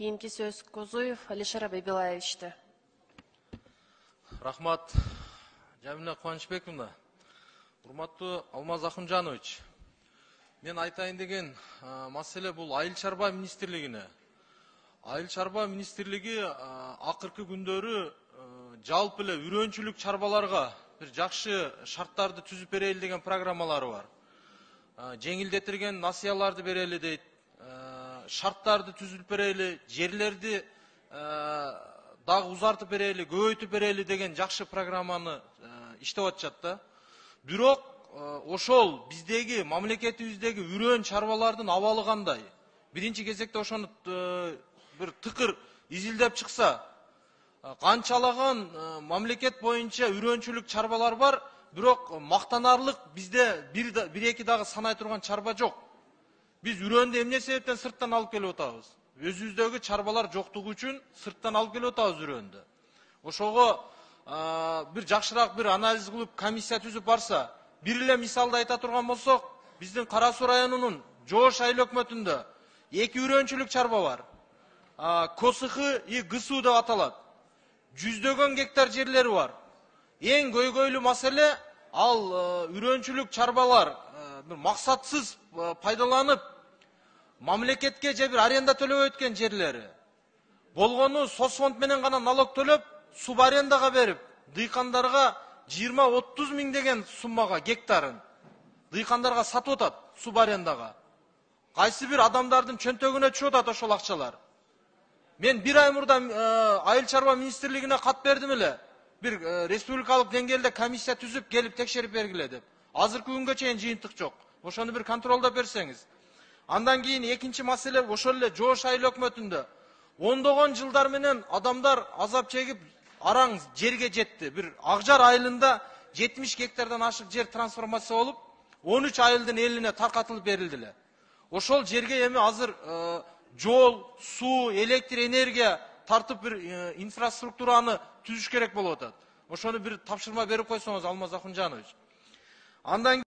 Кийинки сөз Козуев Алишер Абайбилаевичте. Рахмат, Жамиля Кубанычбековна. Урматтуу Алмаз Ахунжанович. Мен айтайын деген маселе бул Айыл чарба министрлигине. Айыл чарба министрлиги акыркы күндөрү жалпы эле үрөнчүлүк чарбаларга бир жакшы шарттарды түзүп берели деген программалары бар. Жеңилдетилген насыяларды берели дейт, шарттарды түзүп берели, жерлерди дагы узартып берели, көбөйтүп берели деген жакшы программаны иштеп атышат да. Бирок ошол биздеги мамлекетибиздеги үрөн чарбалардын абалы кандай? Биринчи кезекте ошону бир тыкыр изилдеп чыкса, канчалаган мамлекет боюнча үрөнчүлүк чарбалар бар, бирок мактанарлык бизде бир эки дагы санай турган чарба жок. Биз үрөндү эмне себептен сырттан алып келип атабыз? Өзүбүздөгү чарбалар жоктугу үчүн сырттан алып келип атабыз үрөндү. Ошого бир жакшыраак бир анализ кылып комиссия түзүп барса, бир эле мисалды айта турган болсок, биздин Кара Суу районунун Жоош айыл өкмөтүндө эки үрөнчүлүк чарба бар. Косыхы и Гысуу деп аталат. Жүздөгөн гектар жерлери бар. Эң көйгөйлүү маселе ал үрөнчүлүк чарбалар бир максатсыз пайдаланып, мамлекетке же бир аренда төлөп өткөн жерлери. Болгону соцфонд менен гана налог төлөп, субарендага берип, дыйкандарга 20-30 миң деген суммага гектарын дыйкандарга сатып атат субарендага. Кайсы бир адамдардын чөнтөгүнө түшүп атат ошол акчалар. Мен бир ай мурда Айыл чарба министрлигине кат бердим эле. Бир республикалык деңгээлде комиссия түзүп келип текшерип бергиле деп. Азыркы күнгө чейин жыйынтык жок. Ошону бир контролдоп берсеңиз. Андан кийин экинчи маселе ошол эле Жоош айыл өкмөтүндө ондогон жылдар менен адамдар азап чегип араң жерге жетти. Бир Акжар айылында 70 гектардан ашык жер трансформация болуп, 13 айылдын элине таркатылып берилди эле. Ошол жерге эми азыр жол, суу, электр энергия тартып бир инфраструктураны түзүш керек болуп атат. Ошону бир тапшырма берип койсоңуз, Алмаз Ахунжанович. Андан